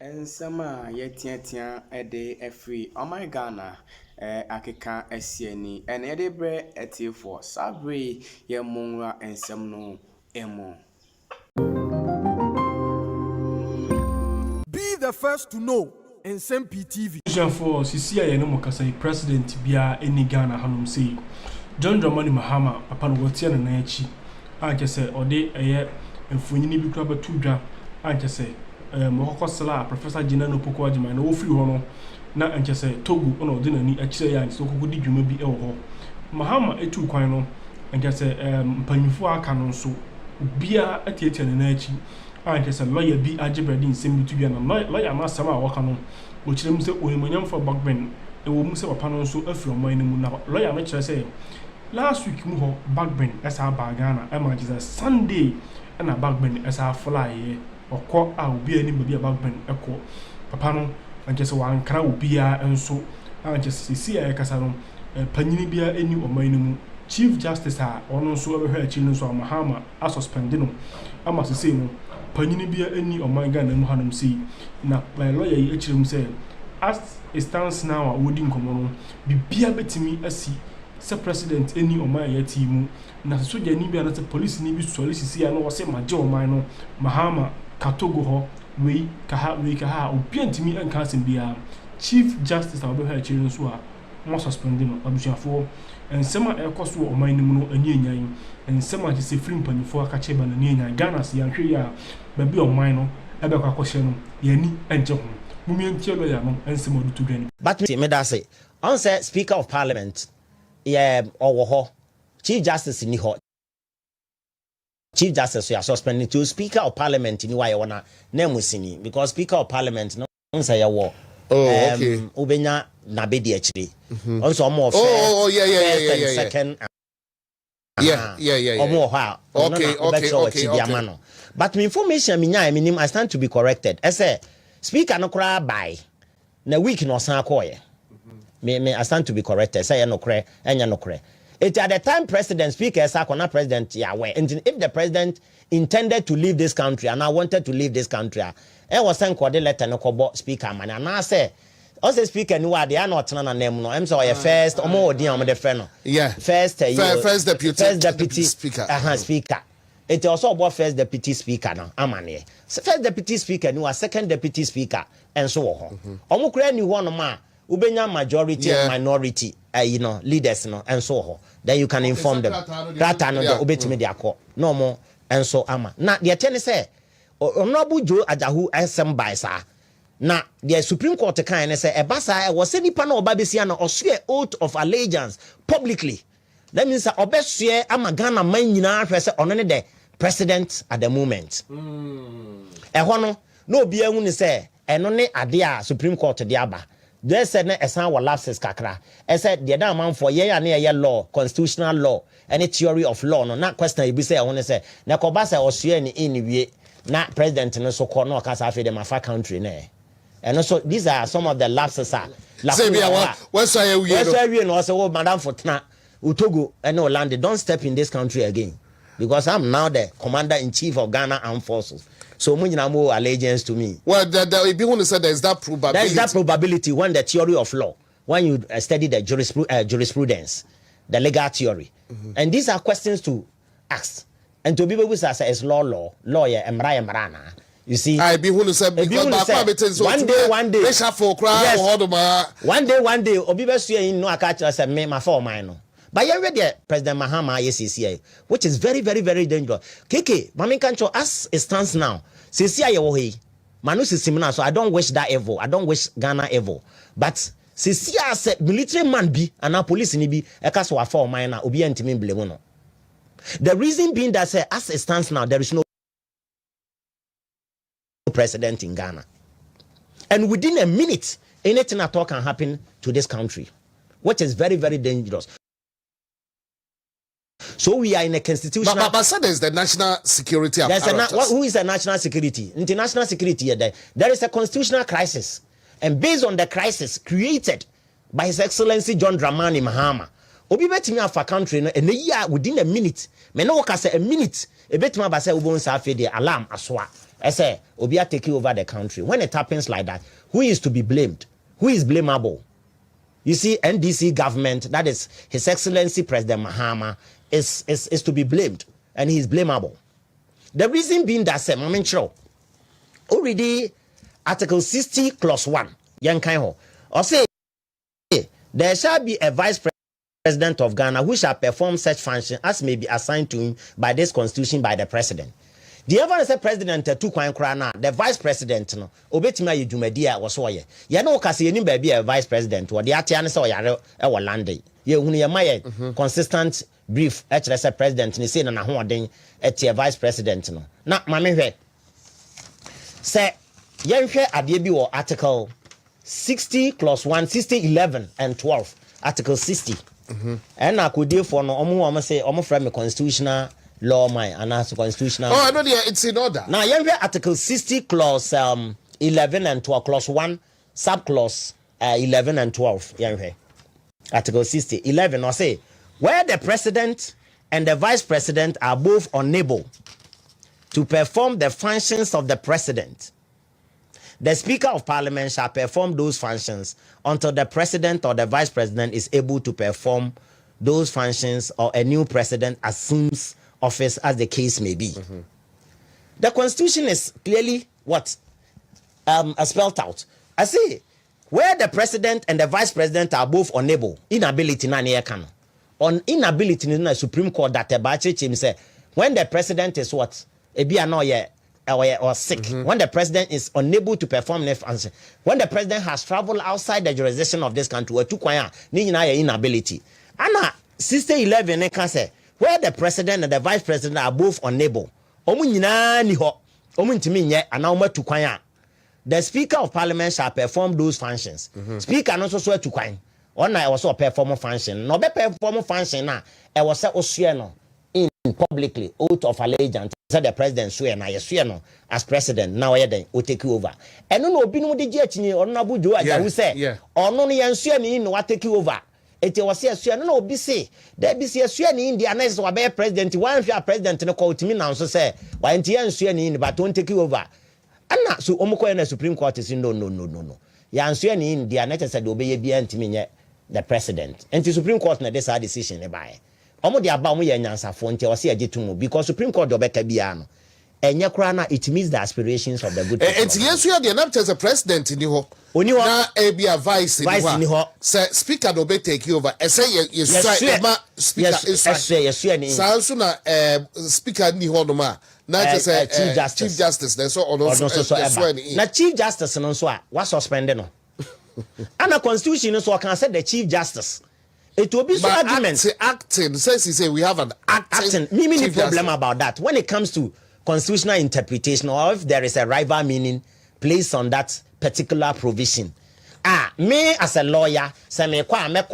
Ensama yetiatia ede efri my Ghana akeka esieni ene ede bre etifo sabre ye monra ensem no emo. Be the first to know Ensem PTV. For Sisia Yano Kasai President Bia eni Ghana Hanum say John Dramani Mahama upon Watia and Nachi. I just say or day a year and Funini be club two dra. I just say Mohoko Sala, Professor Jinano Pokwajima, and all free honor. Now I just say Togo on dinner ni a chair and so good you may be elho. Mahama a two quino and just say Panifua canon so Bia a theatre and Nachi. I just say lawyer be Ajibradin same to be an lawyer master wakano. Which them say Oyemanyam for Bagbin, a woman say upon so a from my name now. Lawyer Mitchell say last week Muho Bagbin as our Bagana, Emma is a Sunday and a Bagbin as our fly or call out be any baby a Bagbin echo. Papano and just one crowd beer and so I just see a Casano, Panini beer any or my name. Chief Justice or no so ever heard children so Mahama as suspendino. I must say no. Panini beer any or my gun and Muhanum see. Now, my lawyer HM said, as it stands now, I wouldn't come on. Be beer bet me as see, Sir President any or my team. Now, so you need another police need to solicit and was say my jaw minor, Mahama, Katogo, we, Kaha, or paint me and casting beer. Chief Justice of her children who are more suspending of for and some air cost or my name and yin, and some are just a free penny for a catcher and yin, Ghana's young here. Baby on minor, Abaka question, Yenny and John. Mumian Tiolo and some of the two. But me that say, answer Speaker of Parliament, or Chief Justice in the hot. Chief Justice, you are suspending to Speaker of Parliament in Iwana, Nemusini, because Speaker of Parliament no say a war. Oh, okay. Ubenya Nabedi actually. Also more first, second. Yeah. Or more how. Okay. But my information I stand to be corrected. I say Speaker no cry by na week no san koye. Me I stand to be corrected. Say no cry, enya no cry. It at the time President Speaker Sakona President Yahweh. And if the President intended to leave this country and I wanted to leave this country, I was sent the letter no kobo Speaker man. And I say also Speaker no they are not na name no. I'm sorry first omo odi am the friend no. Yeah. First deputy speaker. Speaker. It also about first deputy speaker now. Amane. First deputy speaker no second deputy speaker and so on. Omo kura ni one ma ubenya majority and minority leaders no and so on. Then you can inform them. That no the obetime dey akọ. No more and so ama. Na the ten say Honorable Joe Ajahu asem by sa. Na the Supreme Court kan say e basa e was nipa na obabesia na osue oath of allegiance publicly. That means that Obesue Amagana man nyina hwe se ono ne the president at the moment. Ho no bia hu ni say eno ne ade a Supreme Court de aba. They said na esan wa lapses kakra. E said the da man for ye ya na ye law, constitutional law, any theory of law no na question e bi say ho ne say na ko ba say osue ni iniwie na president no so ko no ka sa fe dem afa country na. And also these are some of the lapses are. Say me what's why we no say oh madam Fortuna Utogo and Orlando, don't step in this country again. Because I'm now the commander-in-chief of Ghana Armed Forces. So much more allegiance to me. Well, if you want to say there is that probability. There is that probability when the theory of law, when you study the jurisprudence, the legal theory. And these are questions to ask. And to people who say it's lawyer, emrana. You see, I be who say because one day. Yes. One day, Obibe suye in no akacha say me my for mine. But you read President Mahama CCA, which is very, very, very dangerous. Keke, Mami Kancho, as it stands now, CCA wohi, Manu Simona, so I don't wish that evil. I don't wish Ghana evil. But CCA said military man be and our police ni be a case of for minor obi antimi blemono. The reason being that as it stands now, there is no president in Ghana. And within a minute, anything at all can happen to this country, which is very, very dangerous. So we are in a constitutional. But so there's the national security apparatus. Who is the national security? International security. There is a constitutional crisis, and based on the crisis created by His Excellency John Dramani Mahama, obi betimi afa country no and year within a minute. Me no work as a minute. E betimi ba say ubon sa fe the alarm aswa. I say Obia taking over the country. When it happens like that, who is to be blamed? Who is blamable? You see, NDC government, that is His Excellency President Mahama, is to be blamed, and he is blamable. The reason being that already Article 60 Clause 1, or say there shall be a vice president of Ghana who shall perform such function as may be assigned to him by this constitution by the president. The ever say president to kwan krana, the vice president no obetima yedumadia was so ye. Ya no kase ni ba bia vice president or the atia ne say yare e wo lande. Ye hunu ye maye consistent brief e kire say president ni say na hoden e vice president no. Na mame hwe. Say yen hwe ade bi wo article 60 clause 1, 60, 11 and 12. Article 60. And I could deal for no omo say omo from a constitutional law and as constitutional. Oh, I know it's in order. Now, you have Article 60, Clause 11 and 12, Clause 1, Subclause 11 and 12. Article 60, 11, or say, where the president and the vice president are both unable to perform the functions of the president, the Speaker of Parliament shall perform those functions until the president or the vice president is able to perform those functions or a new president assumes office as the case may be. The constitution is clearly what spelled out. I say where the president and the vice president are both unable, inability na can on inability in the Supreme Court that the say when the president is what or sick, when the president is unable to perform the function, when the president has traveled outside the jurisdiction of this country or to kwaya ni inability. Anna 6011 can say where the president and the vice president are both unable, the Speaker of Parliament shall perform those functions. Speaker also swear to coin. On I also perform a function. No be perform a function now. I was swear in publicly oath of allegiance. Said the president swear na swear no as president. Now I then will take you over. And no be no the judge ni or no bujo as I say. Or no ni swear ni no take you over. It was a swear no be say there be a swear in India next to be president. One of your president no call to me now so say why ain't you swear in but don't take you over. And now so omoko in the Supreme Court is no. Ya swear in India next said obey be anti the president. And the Supreme Court na this decision e buy. Omo de aba omo ye nyansafo nti o se agetumu because Supreme Court obeka bia no. Enye kra na it meets the aspirations of the good people. And yes, we are the not as a president in the na be a vice in the say speaker no be take you over. I say you speaker is so na speaker ni ho no ma na just say chief justice then so na chief justice no so a was suspended no. And the constitution so can say the chief justice. It will be so argument acting says he say we have an acting me problem about that when it comes to constitutional interpretation or if there is a rival meaning placed on that particular provision. Me as a lawyer say me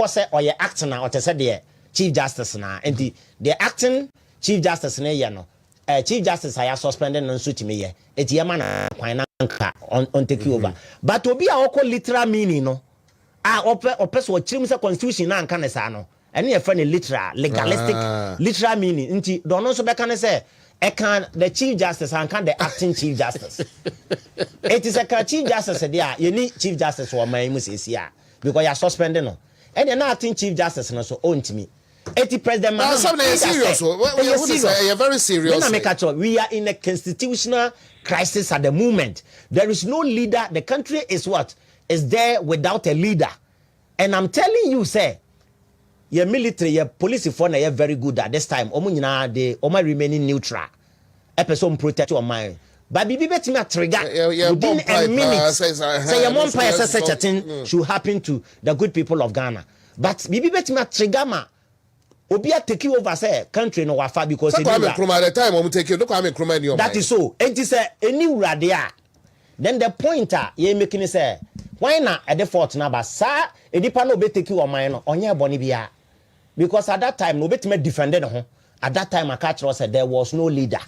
say or you acting or say the chief justice na and the acting chief justice na chief justice I suspended no suit me ye it ye man on take you over but obi a oko literal meaning no ope so chim say constitution na nka ne sa no ene ye fa ne literal legalistic literal meaning nti do no so be kan say the chief justice and can the acting chief justice. It is a chief justice there. You need chief justice or my musis here because you are suspended no. And you're not acting chief justice no so own to me. 80 president man. Serious. You're very serious. We are in a constitutional crisis at the moment. There is no leader. The country is what? Is there without a leader. And I'm telling you, sir. Your military, your police force are very good at this time. They remaining neutral. A person protect your mind. But be better me trigger within a minute. Say your mom pay such a thing should happen to the good people of Ghana. But be better me trigger ma. Obia take you over say country no wafa because at the time when we take you look I'm in your that is so. It is a new radia. Then the pointer you making say why not at the fort number sir e dipa no be take you on mine no onye boni bia. Because at that time, nobody me defended her. At that time, I catch us said there was no leader,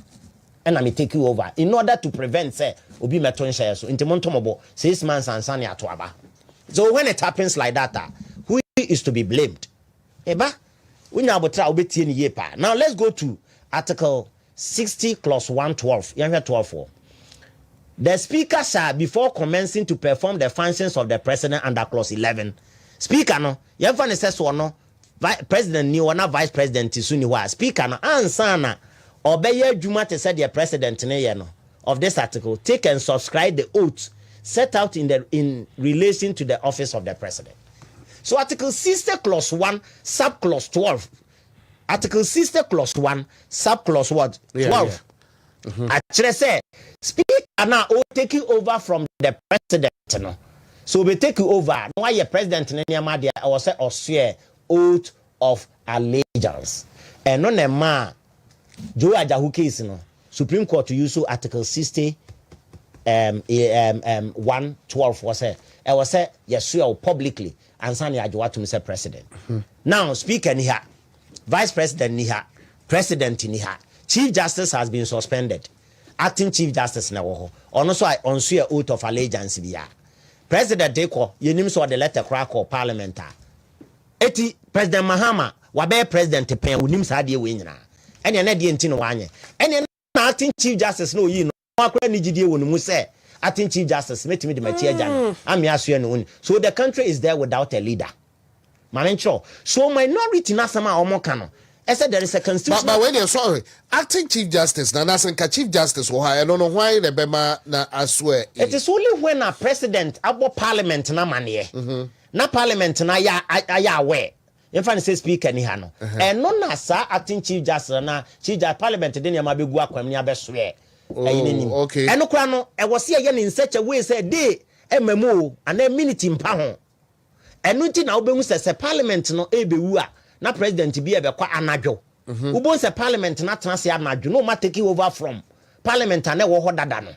and I may take you over in order to prevent say obi meton share so into montomobo 6 months and sani atuaba. So when it happens like that, who is to be blamed? Eba, we now betra obeti ni yepa. Now let's go to Article 60 Clause 112. You hear 12 for. The speaker shall, before commencing to perform the functions of the president under clause 11. Speaker no, yefan says so no, president ni wana vice president isu ni wa. Speaker no, ansana, obeye juma te said the president ne no of this article, take and subscribe the oath set out in relation to the office of the president. So article 60 clause 1, sub clause 12. Article 60 clause 1, sub clause what? 12. Actually say, speaker now taking over from the president. No? So we take you over. Why your president I was say or swear oath of allegiance. And on a man, Joe Ajahu case, no Supreme Court to use Article 60 112 was say I was say yes swear publicly and Sani Ajawa to Mr. President. Now speaker ni ha, vice president ni ha, president ni ha. Chief Justice has been suspended. Acting Chief Justice na wo ho. Ono so I on swear oath of allegiance bia. President Deko, yenim so the letter crack or parliament. Eti President Mahama, wabe president pen unim sa de we nyina. Ene na de enti no wanye. Ene na acting Chief Justice no yi no akwa ni gidie wonu mu say acting Chief Justice metimi de machi agya. Ami aso no. So the country is there without a leader. Manencho. So minority na sama omo kano. I said there is a constitution. But when you're sorry, acting Chief Justice, na Chief Justice, I don't know why the Bema na aswe. It is only when a president abo parliament na manie. Na parliament na ya aware. In fact, say speaker ni hano. And no na sa acting Chief Justice na Chief Justice parliament den ya mabegu akwam ni abeswe. Okay. And no kwa no e was here in such a way say dey ememu and a minute mpa ho. Enu ti na obehu say parliament no ebewu a na president bi ebe kwa anadwo ubo se parliament na transe anadwo no ma take over from parliament na wo ho dada no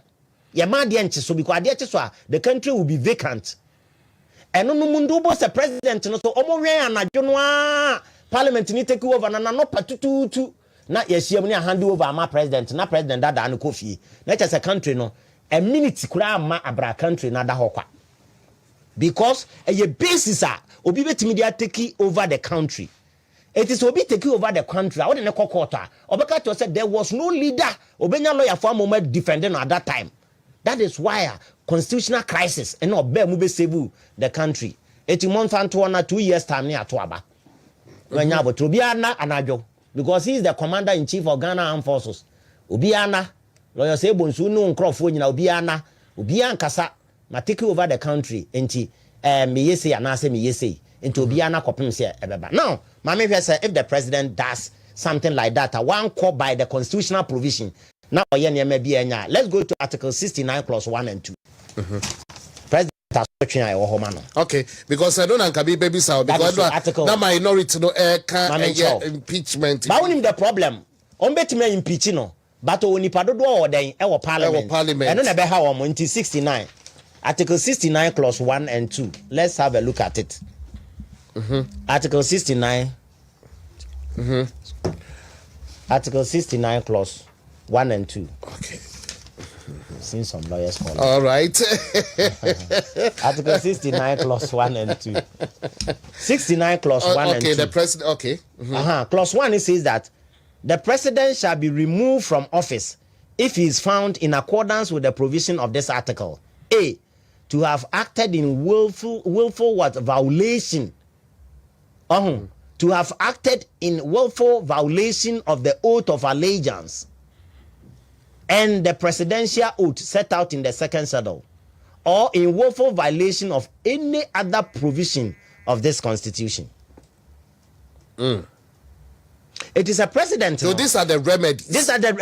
ye ma de nche so because ade che so a the country will be vacant eno no mundu ubo se president no so omo wen anadwo no a parliament ni take over na no patututu na ye hiem ni hand over ma president na president dada no kofi na che se country no a minute kura ma abra country na da ho kwa because a basis a obi betimi dia take over the country. It is Obi taking over the country. I wouldn't know quarter. Obeka said there was no leader. Obenya lawyer for a moment defending at that time. That is why constitutional crisis and not bear move save the country. 18 months and 2 years time near Tuaba. When you have Tobiana Anajo, because he is the commander in chief of Ghana Armed Forces. Ubiana, lawyer say Bonsuno Crawford, Ubiana, Ubian Kasa, ma take over the country. Enti me yesi anase me yesi. Into Ubiana Kopim say ebeba. Now, Mami say if the president does something like that, one called by the constitutional provision. Now, let's go to Article 69 clause 1 and 2. President has okay, because I don't know baby sow because that minority no can impeachment. But only the problem. On bet me impeach no, but only padodo or then our parliament. And don't ever how 69. Article 69 clause 1 and 2. Let's have a look at it. Article 69. Article 69 clause 1 and 2. Okay. Seen some lawyers call. All right. Article 69 clause 1 and 2. 69 clause 1 and 2. Okay, the president. Okay. Clause 1 it says that the president shall be removed from office if he is found in accordance with the provision of this article. A, to have acted in willful what violation. To have acted in willful violation of the oath of allegiance and the presidential oath set out in the second schedule, or in willful violation of any other provision of this constitution. It is a president. So these are the remedies. These are the